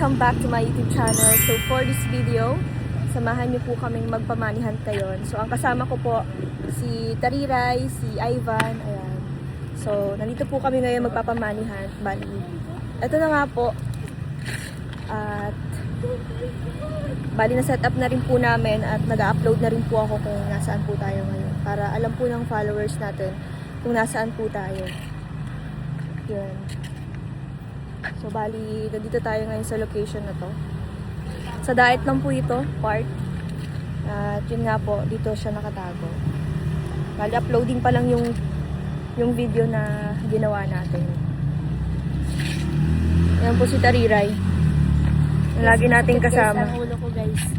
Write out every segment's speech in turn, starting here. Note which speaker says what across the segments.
Speaker 1: welcome back to my YouTube channel. So for this video, samahan niyo po kaming magpamanihan kayon. So ang kasama ko po si Tariray, si Ivan, ayan. So nandito po kami ngayon magpapamanihan. Bali, ito na nga po. At bali na set up na rin po namin at nag-upload na rin po ako kung nasaan po tayo ngayon. Para alam po ng followers natin kung nasaan po tayo. Yun. So, bali, nandito tayo ngayon sa location na to. Sa diet lang po ito, part. At yun nga po, dito siya nakatago. Bali, uploading pa lang yung video na ginawa natin. Yan po si Tariray. Lagi nating kasama.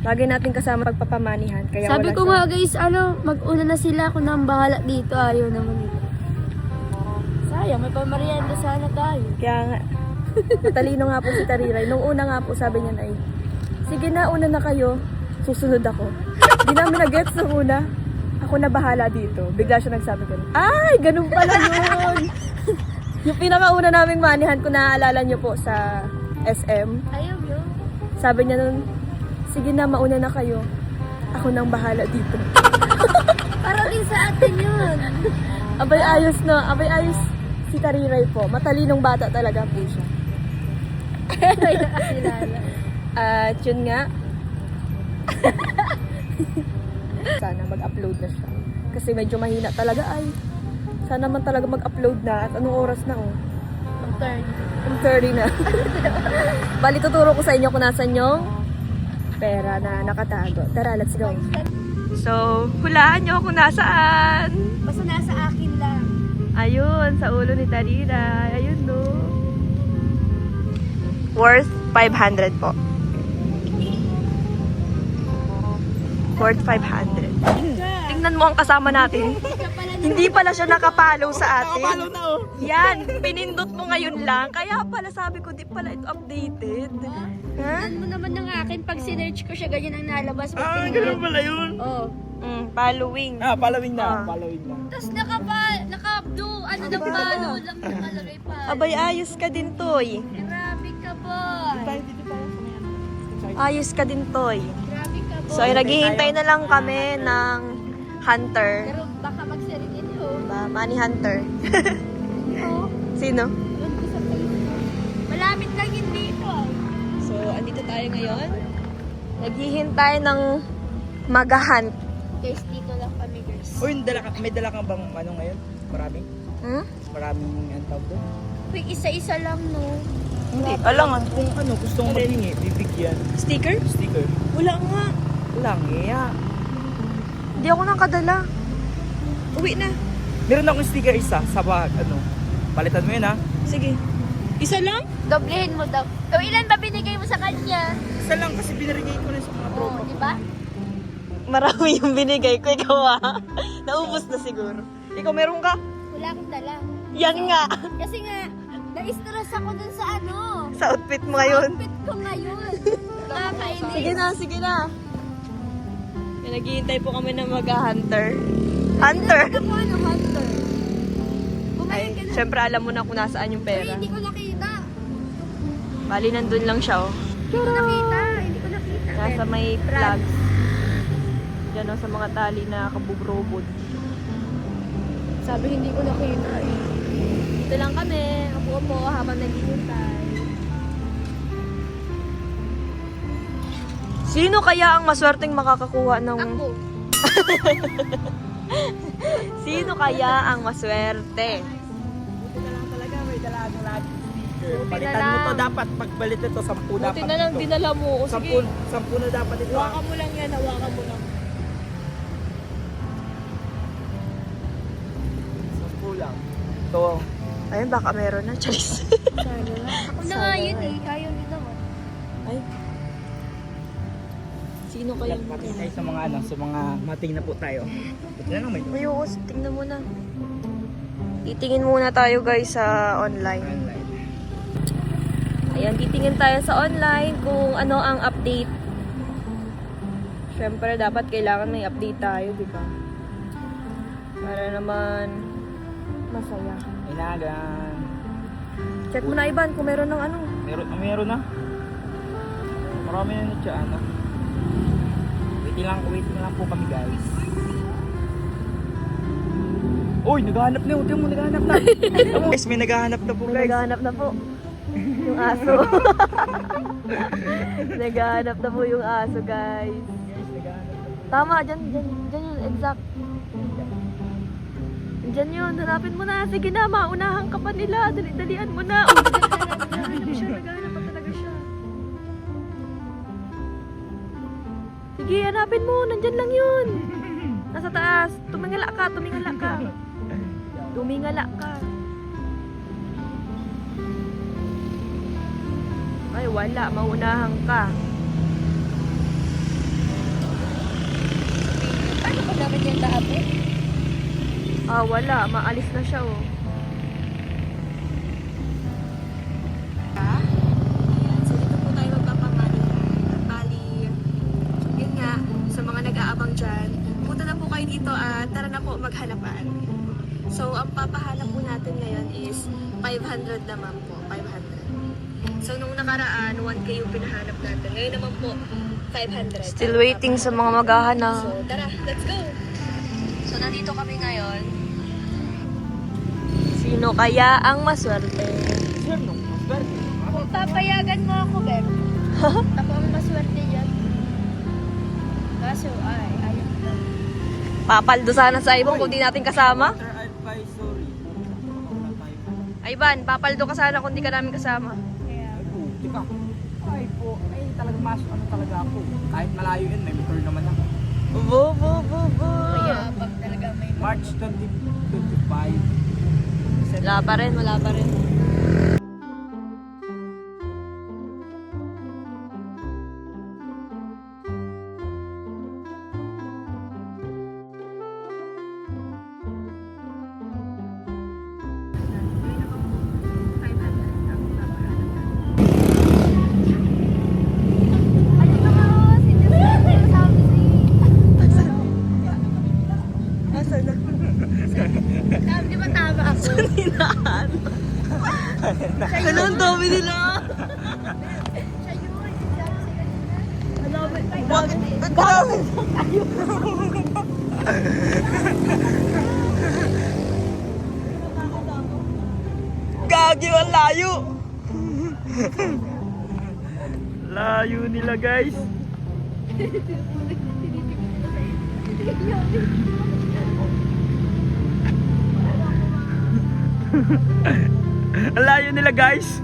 Speaker 1: Lagi nating kasama pagpapamanihan. Kaya
Speaker 2: sabi ko nga guys, mag-una na sila, ako na ang bahala dito. Ayaw naman ito. Sayang, may pamarienda sana tayo.
Speaker 1: Kaya nga, matalino nga po si Tariray. Nung una nga po, sabi niya na sige na, una na kayo, susunod ako. Hindi namin na-gets nung una. Ako na bahala dito. Bigla siya nagsabi ko, ay, ganun pala yun. Yung pinakauna naming manihan, kung naaalala niyo po sa SM.
Speaker 2: Ayaw yun.
Speaker 1: Sabi niya nun, sige na, mauna na kayo. Ako nang bahala dito.
Speaker 2: Para din sa atin yun.
Speaker 1: Abay ayos na, abay ayos si Tariray po. Matalinong bata talaga po siya.
Speaker 2: Ay, nakakilala.
Speaker 1: At yun nga, sana mag-upload na siya. Kasi medyo mahina talaga ay. Sana man talaga mag-upload na. At anong oras na oh?
Speaker 2: Ang turn.
Speaker 1: Ang 30 na. Bali, tuturo ko sa inyo kung nasan yung pera na nakatago. Tara, let's go. So, hulaan nyo kung nasaan.
Speaker 2: Basta nasa akin lang.
Speaker 1: Ayun, sa ulo ni Tariray. Ayun no. Worth 500 po. Worth 500. Tingnan mo ang kasama natin. Hindi pala siya nakapollow sa atin.
Speaker 3: Nakapollow na oh.
Speaker 1: Yan, pinindot mo ngayon lang. Kaya pala sabi ko, di pala ito updated. Ha?
Speaker 2: Ano mo naman ng akin, pag sinerch ko siya, ganyan ang nalabas.
Speaker 3: Ganun pala yun.
Speaker 2: Oh.
Speaker 1: Following.
Speaker 3: Following
Speaker 1: Ah.
Speaker 3: na. Following na.
Speaker 2: Tapos naka-blue, ano na follow lang nakalagay pa.
Speaker 1: Abay, ayos ka din, Toy.
Speaker 2: Grabe ka, boy.
Speaker 3: Dito tayo.
Speaker 1: Ayos ka din, Toy.
Speaker 2: Grabe ka, boy.
Speaker 1: So, ay naghihintay na lang kami ng hunter.
Speaker 2: Pero baka magsiringin yun.
Speaker 1: Money hunter.
Speaker 2: Oo.
Speaker 1: Sino?
Speaker 2: Doon ko sa Facebook. Malamit lang yun dito.
Speaker 1: So, andito tayo ngayon. Naghihintay ng mag-hunt.
Speaker 2: Guys, dito lang kami, guys.
Speaker 3: Uy, may dala kang bang ano ngayon? Marami?
Speaker 1: Hmm?
Speaker 3: Maraming ang tawag doon?
Speaker 2: Uy, isa-isa lang, no?
Speaker 1: Hindi. Alam nga.
Speaker 3: Kung ano, gusto mong maghingi, bibigyan.
Speaker 1: Sticker?
Speaker 3: Sticker.
Speaker 1: Wala nga.
Speaker 3: Wala nga.
Speaker 1: Hindi ako nakadala. Uwi na.
Speaker 3: Meron akong sticker isa sa bag, ano. Palitan mo yun ha.
Speaker 1: Sige. Isa lang?
Speaker 2: Doblehin mo daw. O, ilan ba binigay mo sa kanya?
Speaker 3: Isa lang kasi binarigay ko na sa mga
Speaker 2: Oo,
Speaker 3: tropa.
Speaker 2: di ba?
Speaker 1: Marami yung binigay ko. Ikaw Naubos na siguro. Ikaw meron ka?
Speaker 2: Wala akong dala.
Speaker 1: Yan nga.
Speaker 2: Kasi nga, na-stress ako dun sa ano.
Speaker 1: Sa outfit mo ngayon.
Speaker 2: Outfit ko ngayon. Nakakainis.
Speaker 1: Sige na, sige na. Naghihintay po kami ng mag-hunter. Hunter?
Speaker 2: Ako ano, hunter. Bumalik ka na.
Speaker 1: Siyempre alam mo na kung nasaan yung
Speaker 2: Uy,
Speaker 1: pera.
Speaker 2: hindi ko nakita.
Speaker 1: Bali, nandun lang siya oh.
Speaker 2: Hindi ko nakita. Hindi ko nakita.
Speaker 1: Nasa may plug. Diyan oh, sa mga tali na kabugrobod. Sabi hindi ko nakita eh. Dito lang kami. Upo habang naghihintay. Sino kaya ang maswerteng makakakuha ng...
Speaker 2: Ako.
Speaker 1: Sino kaya ang maswerte?
Speaker 3: Buti na lang talaga, may dala akong lagi sticker.
Speaker 1: Buti
Speaker 3: Palitan
Speaker 1: na
Speaker 3: mo
Speaker 1: lang.
Speaker 3: to dapat, pagbalit ito, 10 dapat
Speaker 1: Buti na lang
Speaker 3: ito.
Speaker 1: dinala mo. O sige,
Speaker 3: 10 na dapat ito.
Speaker 1: hawakan mo lang yan. Hawakan mo lang.
Speaker 3: 10 lang. Ito.
Speaker 1: Ayun, baka meron na. Charis.
Speaker 2: Ako na nga yun eh. Ayaw nyo naman.
Speaker 1: Ay. Sino kaya?
Speaker 3: Mating tayo sa mga ano, sa mga mating na po tayo. Buti na lang may
Speaker 1: Ay, oo. Tingnan mo na. Titingin muna tayo guys sa online. Ayan, titingin tayo sa online kung ano ang update. Siyempre, dapat kailangan may update tayo, di ba? Para naman masaya.
Speaker 3: Inagan.
Speaker 1: Check mo na, Ivan, kung meron ng ano.
Speaker 3: Meron na. Marami na siya, ano. Wait lang po kami, guys. Uy, naghahanap na yun. Tingnan mo, naghahanap na. Guys, may naghahanap na po, guys.
Speaker 1: Naghahanap na po yung aso. Naghahanap na po yung aso, guys. Tama, dyan yun, exact. Dyan yun, hanapin mo na. Sige na, maunahan ka pa nila. Dali-dalian mo na. Oh, naghahanap siya, naghahanap pa talaga siya. Sige, hanapin mo. Nandyan lang yun. Nasa taas. Tumingala ka. Tumingala ka. Ay, wala. Maunahan ka.
Speaker 2: Ano pa namin yung taapin?
Speaker 1: Ah, wala. Maalis na siya, oh. So, dito po tayo magpapamali. Bali, yun nga, sa mga nag-aabang dyan, punta na po kayo dito at tara na po maghanapan. So, ang papahanap po natin ngayon is 500 naman po. 500. So, nung nakaraan, 1K yung pinahanap natin. Ngayon naman po, 500.
Speaker 2: Still waiting sa mga maghahanap.
Speaker 1: So, tara, let's go! So, nandito kami ngayon. Sino kaya ang maswerte?
Speaker 3: Sir, no? Maswerte.
Speaker 2: Papayagan mo ako, Ben. Ako ang maswerte dyan. Kaso, ayaw na.
Speaker 1: Papaldo sana sa ibon kung di natin kasama.
Speaker 3: Water advisory. Wala tayo.
Speaker 1: Ay, Van, papaldo ka sana kung di ka namin kasama.
Speaker 2: Kaya,
Speaker 3: Ay po, tika. Ay po, ay talagang ano talaga ako. Kahit malayo yun, may motor naman ako.
Speaker 2: kaya pag talaga may
Speaker 3: March 2025.
Speaker 1: Wala pa rin.
Speaker 2: Di ba tama ako?
Speaker 1: Ano ang dami nila?
Speaker 2: Siya yun.
Speaker 1: Ang dami. Gagi, ang layo.
Speaker 3: Layo nila, guys. Ang layo nila, guys.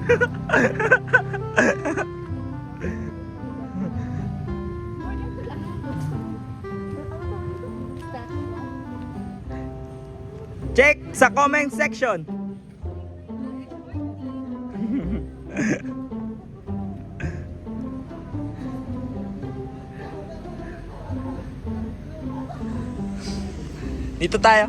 Speaker 3: Check sa comment section. Dito tayo.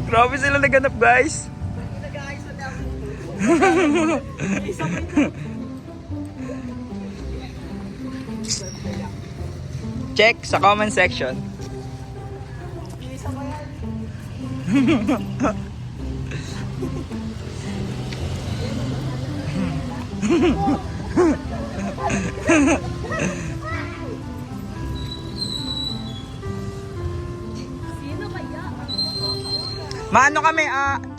Speaker 3: Grabe sila naganap, guys. Check sa comment section. Maano kami,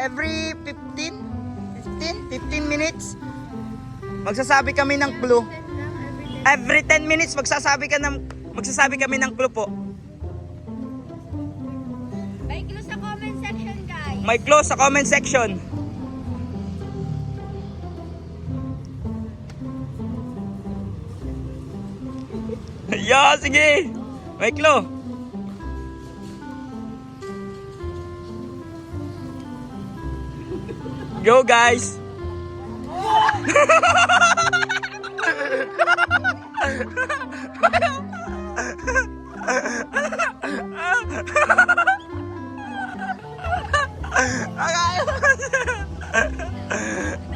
Speaker 3: every 15 minutes, magsasabi kami ng clue. Every 10 minutes, magsasabi kami ng clue po.
Speaker 2: May clue sa comment section, guys.
Speaker 3: May clue sa comment section. Yeah, sige. May clue. Go guys!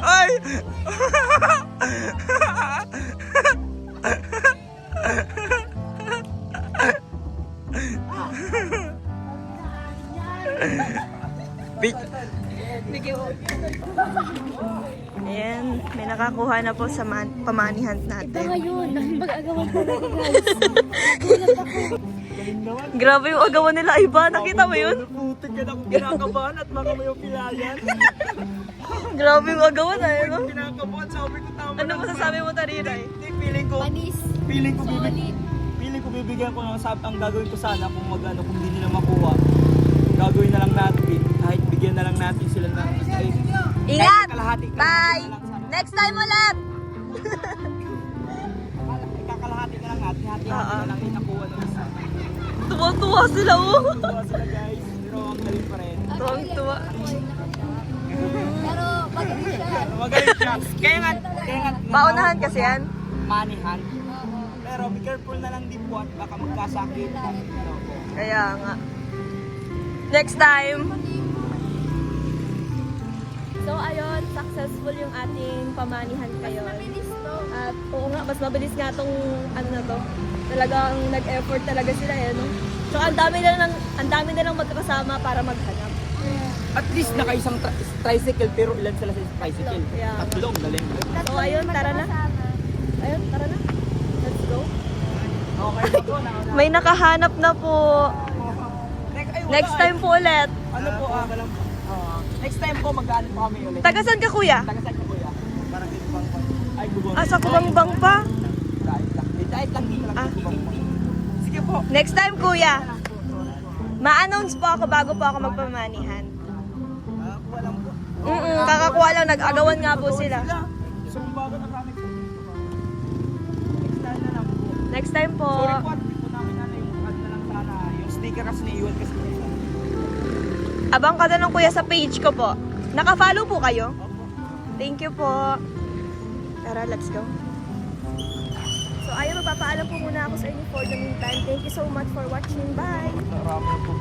Speaker 3: Ay!
Speaker 1: Ayan, may nakakuha na po sa pamani hunt natin.
Speaker 2: Ngayon, mag-agawan talaga guys. Nagulat ako.
Speaker 1: Grabe yung agawan nila, Iba. Nakita mo yun?
Speaker 3: Putik ka na kung kinakabahan at baka may upilayan.
Speaker 1: Grabe yung agawan, no?
Speaker 3: Kinakabahan, sabi ko tama.
Speaker 1: Ano masasabi mo, Tariray?
Speaker 3: Feeling ko,
Speaker 2: Panis.
Speaker 3: feeling ko
Speaker 2: Solid.
Speaker 3: bibigyan ko ng ang gagawin ko sana kung kung hindi nila makuha. Gagawin na lang natin, kahit bigyan na lang natin sila ng
Speaker 1: Ingat!
Speaker 3: kalahati.
Speaker 1: Bye! Next time ulit!
Speaker 3: Kakalahati na lang natin, hati-hati na lang yung nakuha ng isa.
Speaker 1: Tuwa-tuwa sila, oh!
Speaker 3: Tuwa sila guys, pero ang galing pa rin.
Speaker 1: Tuwang-tuwa.
Speaker 2: Pero magaling siya.
Speaker 3: Magaling siya. Kaya nga,
Speaker 1: Paunahan kasi yan.
Speaker 3: manihan. Pero be careful na lang din po at baka magkasakit.
Speaker 1: Kaya nga. Next time. So ayun, successful yung ating pamanihan kayo.
Speaker 2: Mabilis to.
Speaker 1: At oo nga, mas mabilis nga tong ano na to. Talagang nag-effort talaga sila eh, no? So ang dami na lang magkakasama para maghanap.
Speaker 3: At least nakaisang tricycle pero ilan sila sa tricycle?
Speaker 1: Yeah.
Speaker 3: Tatlong, galing.
Speaker 1: So ayun, tara na. Ayun, tara na. Let's go.
Speaker 3: Okay na po.
Speaker 1: May nakahanap na po. Next time po ulit.
Speaker 3: Ano po, next time po mag-ano po kami ulit.
Speaker 1: Tagasan ka, kuya?
Speaker 3: Tagasan ko kuya. Parang dito bang ay gubang.
Speaker 1: Ah, sa Kubangbang pa?
Speaker 3: Kahit lang dito lang gubang. Sige po.
Speaker 1: Next time, kuya. Ma-announce po ako bago po ako magpamanihan.
Speaker 3: Walang po.
Speaker 1: Kakakuha lang, nag-agawan nga po sila.
Speaker 3: So, bago na kami po. Next time na lang po.
Speaker 1: Next time po.
Speaker 3: Sorry po, at hindi po namin ano yung ano na lang sana. Yung sticker kasi naiwan kasi nila.
Speaker 1: Abang ka na lang, kuya, sa page ko po. Naka-follow po kayo? Thank you po. Tara, let's go. So, ayun, magpapaalam po muna ako sa inyo for the meantime. Thank you so much for watching. Bye!
Speaker 3: Marami po